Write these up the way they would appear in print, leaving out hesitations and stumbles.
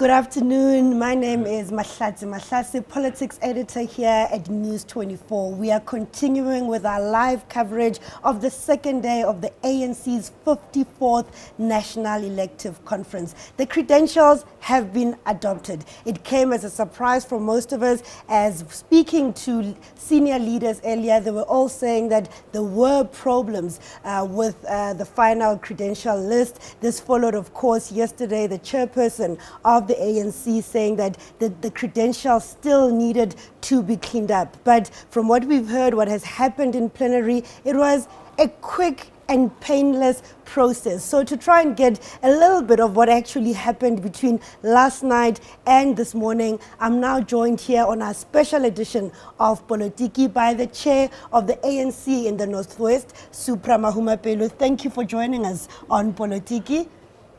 Good afternoon. My name is Mahlasi, politics editor here at News 24. We are continuing with our live coverage of the second day of the ANC's 54th National Elective Conference. The credentials have been adopted. It came as a surprise for most of us, as speaking to senior leaders earlier, they were all saying that there were problems with the final credential list. This followed, of course, yesterday, the chairperson of the ANC saying that the credentials still needed to be cleaned up. But from what we've heard, what has happened in plenary, it was a quick and painless process. So to try and get a little bit of what actually happened between last night and this morning, I'm now joined here on our special edition of Polotiki by the chair of the ANC in the Northwest, Supra Mahumapelo. Thank you for joining us on Polotiki.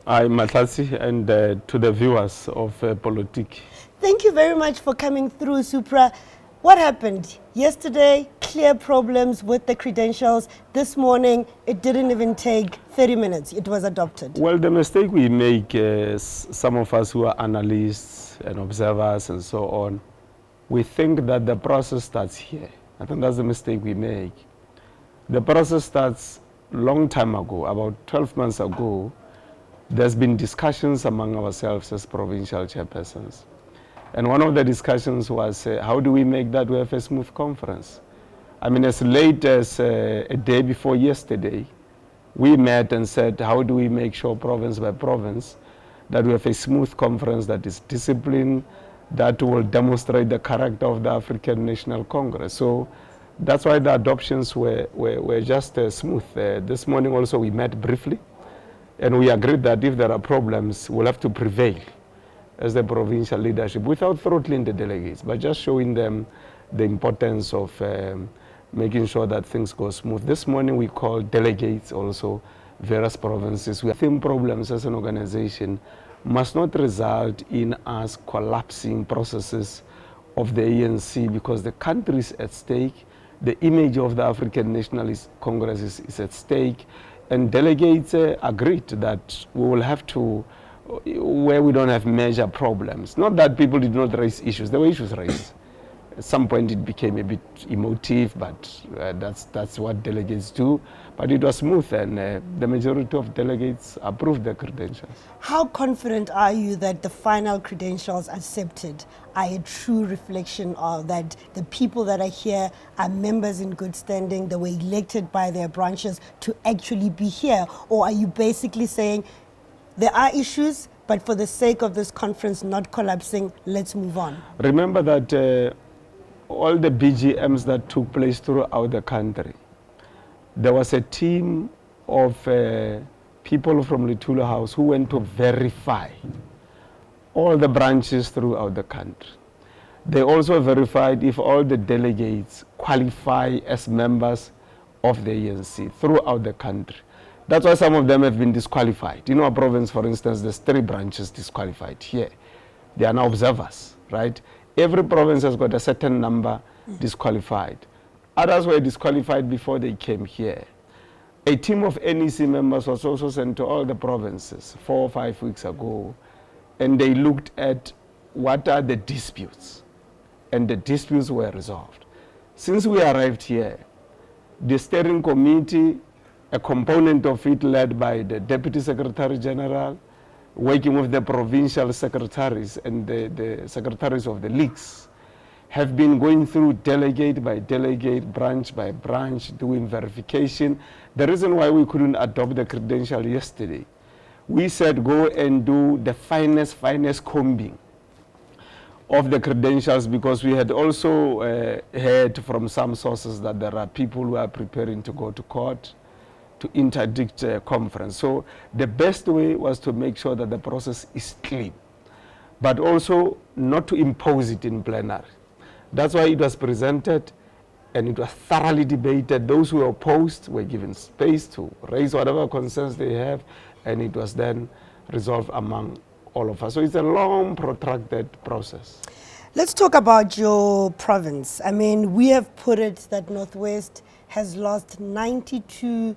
I'm Mahlasi, and to the viewers of Polotiki. Thank you very much for coming through, Supra. What happened? Yesterday, clear problems with the credentials. This morning, it didn't even take 30 minutes. It was adopted. Well, the mistake we make, some of us who are analysts and observers and so on, we think that the process starts here. I think that's the mistake we make. The process starts a long time ago, about 12 months ago. There's been discussions among ourselves as provincial chairpersons. And one of the discussions was, how do we make that we have a smooth conference? I mean, as late as a day before yesterday, we met and said, how do we make sure province by province that we have a smooth conference that is disciplined, that will demonstrate the character of the African National Congress. So that's why the adoptions were just smooth. This morning also we met briefly. And we agreed that if there are problems, we'll have to prevail as the provincial leadership without throttling the delegates, but just showing them the importance of making sure that things go smooth. This morning we called delegates also, various provinces. We think problems as an organization must not result in us collapsing processes of the ANC, because the country is at stake, the image of the African Nationalist Congress is at stake. And delegates agreed that we will have to, where we don't have major problems. Not that people did not raise issues, there were issues raised. At some point it became a bit emotive, but that's what delegates do. But it was smooth, and the majority of delegates approved the credentials. How confident are you that the final credentials accepted are a true reflection of that the people that are here are members in good standing, they were elected by their branches to actually be here? Or are you basically saying there are issues, but for the sake of this conference not collapsing, let's move on? Remember that all the BGMs that took place throughout the country, there was a team of people from Lithuania House who went to verify all the branches throughout the country. They also verified if all the delegates qualify as members of the ANC throughout the country. That's why some of them have been disqualified. In our province, for instance, there's 3 branches disqualified here. They are now observers, right? Every province has got a certain number disqualified. Others were disqualified before they came here. A team of NEC members was also sent to all the provinces 4 or 5 weeks ago, and they looked at what are the disputes, and the disputes were resolved. Since we arrived here, the steering committee, a component of it led by the Deputy Secretary General, working with the provincial secretaries and the secretaries of the leagues, have been going through delegate by delegate, branch by branch, doing verification. The reason why we couldn't adopt the credential yesterday, we said go and do the finest combing of the credentials, because we had also heard from some sources that there are people who are preparing to go to court to interdict a conference. So the best way was to make sure that the process is clean, but also not to impose it in plenary. That's why it was presented and it was thoroughly debated. Those who were opposed were given space to raise whatever concerns they have, and it was then resolved among all of us. So it's a long, protracted process. Let's talk about your province. I mean, we have put it that Northwest has lost 92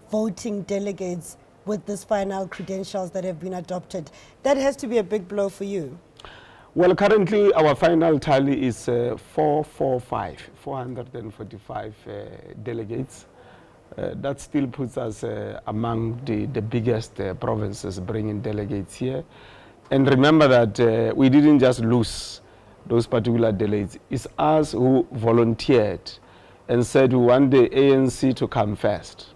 voting delegates with this final credentials that have been adopted. That has to be a big blow for you. Well, currently our final tally is 445 delegates. That still puts us among the biggest provinces bringing delegates here. And remember that we didn't just lose those particular delegates. It's us who volunteered and said we want the ANC to come first.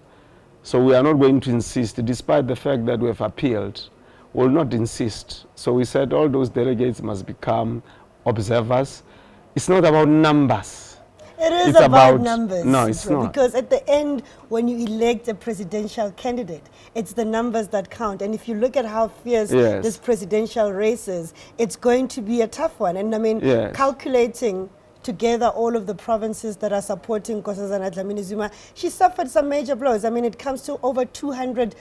So we are not going to insist, despite the fact that we have appealed, we will not insist. So we said all those delegates must become observers. It's not about numbers. It is It's about numbers. No, it's not. Because at the end, when you elect a presidential candidate, it's the numbers that count. And if you look at how fierce Yes. this presidential race is, it's going to be a tough one. And I mean, Yes. calculating together all of the provinces that are supporting Nkosazana Dlamini-Zuma, she suffered some major blows. I mean, it comes to over 200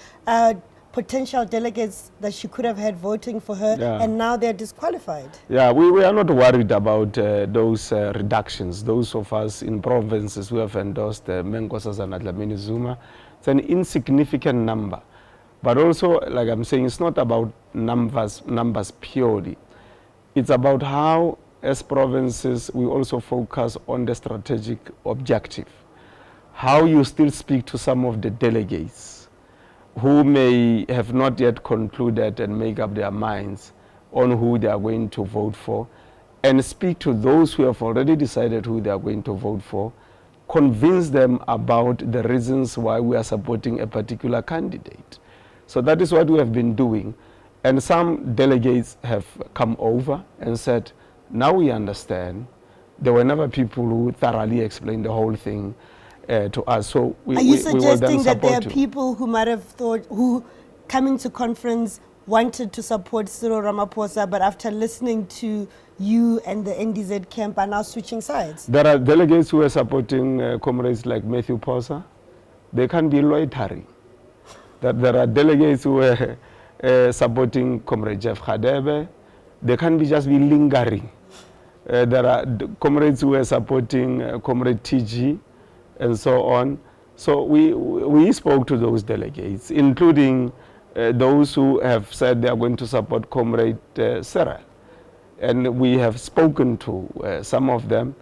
potential delegates that she could have had voting for her, Yeah. and now they're disqualified. Yeah, we are not worried about those reductions. Those of us in provinces who have endorsed Nkosazana Dlamini-Zuma, it's an insignificant number. But also, like I'm saying, it's not about numbers purely. It's about how, as provinces, we also focus on the strategic objective. How you still speak to some of the delegates who may have not yet concluded and make up their minds on who they are going to vote for, and speak to those who have already decided who they are going to vote for, convince them about the reasons why we are supporting a particular candidate. So that is what we have been doing. And some delegates have come over and said, now we understand. There were never people who thoroughly explained the whole thing to us. So Are you we will then suggesting that there are support you. people who might have thought, who coming to conference wanted to support Cyril Ramaphosa, but after listening to you and the NDZ camp are now switching sides? There are delegates who are supporting comrades like Matthew Posa. They can be loitering. There are delegates who are supporting Comrade Jeff Khadebe. They can just be lingering. There are comrades who are supporting Comrade TG and so on. So we spoke to those delegates, including those who have said they are going to support Comrade Cyril. And we have spoken to some of them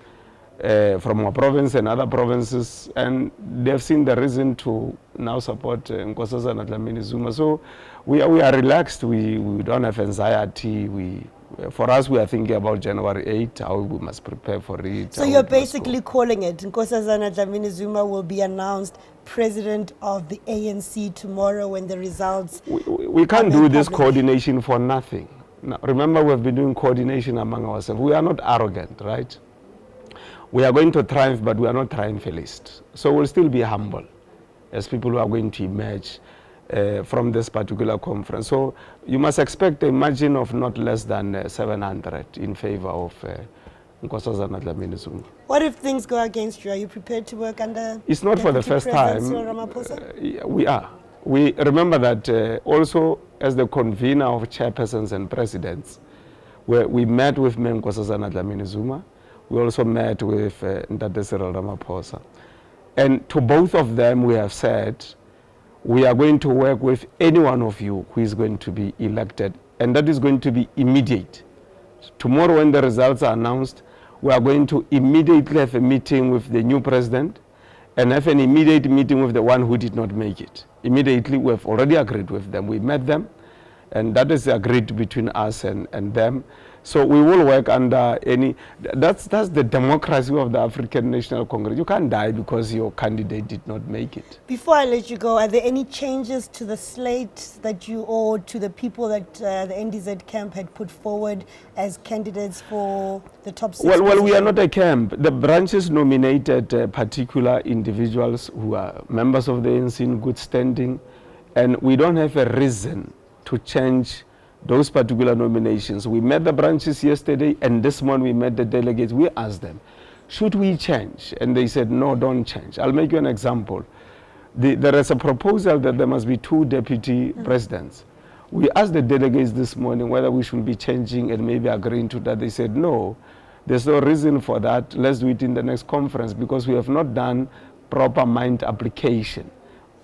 from our province and other provinces, and they've seen the reason to now support Nkosazana Dlamini-Zuma. So we are relaxed. We don't have anxiety. For us, we are thinking about January 8, how we must prepare for it. So you're basically calling it, Nkosazana Dlamini-Zuma will be announced president of the ANC tomorrow when the results we can't do this public. coordination for nothing. Now, remember, we've been doing coordination among ourselves. We are not arrogant, right? We are going to triumph, but we are not triumphalist. So we'll still be humble as people who are going to emerge from this particular conference. So you must expect a margin of not less than 700 in favor of Nkosazana Dlamini-Zuma. What if things go against you? Are you prepared to work under It's not for the Deputy first President time. Cyril Ramaphosa? We are. We remember that also as the convener of chairpersons and presidents, where we met with Nkosazana Dlamini-Zuma, we also met with Ntate Cyril Ramaphosa. And to both of them we have said, we are going to work with any one of you who is going to be elected, and that is going to be immediate. Tomorrow when the results are announced, we are going to immediately have a meeting with the new president and have an immediate meeting with the one who did not make it. Immediately, we have already agreed with them. We met them, and that is agreed between us and them. So we will work under any, that's the democracy of the African National Congress. You can't die because your candidate did not make it. Before I let you go, are there any changes to the slate that you, or to the people that the NDZ camp had put forward as candidates for the top 6? Well, we are not a camp. The branches nominated particular individuals who are members of the ANC in good standing, and we don't have a reason to change those particular nominations. We met the branches yesterday, and this morning we met the delegates. We asked them, should we change? And they said, no, don't change. I'll make you an example. There is a proposal that there must be 2 deputy presidents. We asked the delegates this morning whether we should be changing and maybe agreeing to that. They said, no, there's no reason for that. Let's do it in the next conference, because we have not done proper mind application.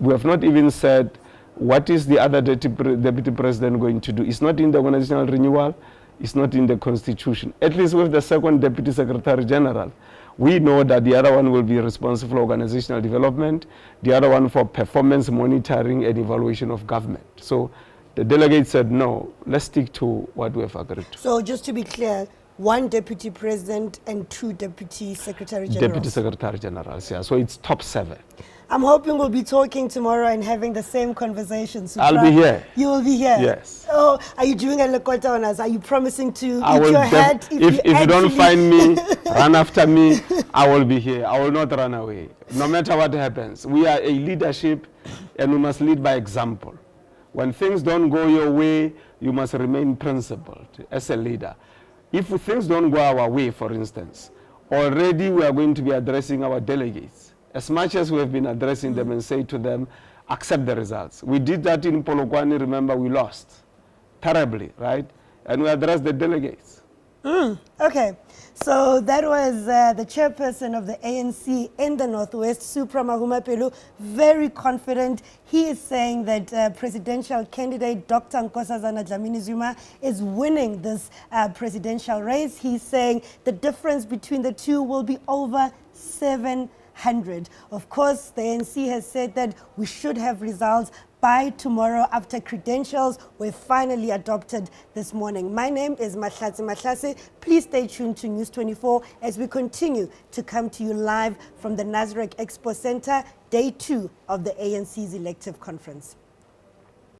We have not even said what is the other deputy president going to do? It's not in the organizational renewal, it's not in the constitution. At least with the second deputy secretary general, we know that the other one will be responsible for organizational development, the other one for performance monitoring and evaluation of government. So the delegate said, no, let's stick to what we have agreed to. So just to be clear, one deputy president and 2 deputy secretary generals. Deputy secretary generals, yeah. So it's top 7. I'm hoping we'll be talking tomorrow and having the same conversation. Supra. I'll be here. You will be here? Yes. Oh, are you doing a lokota on us? Are you promising to I eat will your hat? if you don't find me, run after me, I will be here. I will not run away. No matter what happens. We are a leadership and we must lead by example. When things don't go your way, you must remain principled as a leader. If things don't go our way, for instance, already we are going to be addressing our delegates. As much as we have been addressing them and say to them, accept the results. We did that in Polokwane, remember, we lost terribly, right? And we addressed the delegates. Okay, so that was the chairperson of the ANC in the Northwest, Supra Mahumapelo, very confident. He is saying that presidential candidate Dr. Nkosazana Dlamini-Zuma is winning this presidential race. He's saying the difference between the two will be over 700. Of course, the ANC has said that we should have results by tomorrow after credentials were finally adopted this morning. My name is Mahlatsi. Please stay tuned to News 24 as we continue to come to you live from the Nasrec Expo Center, day 2 of the ANC's elective conference.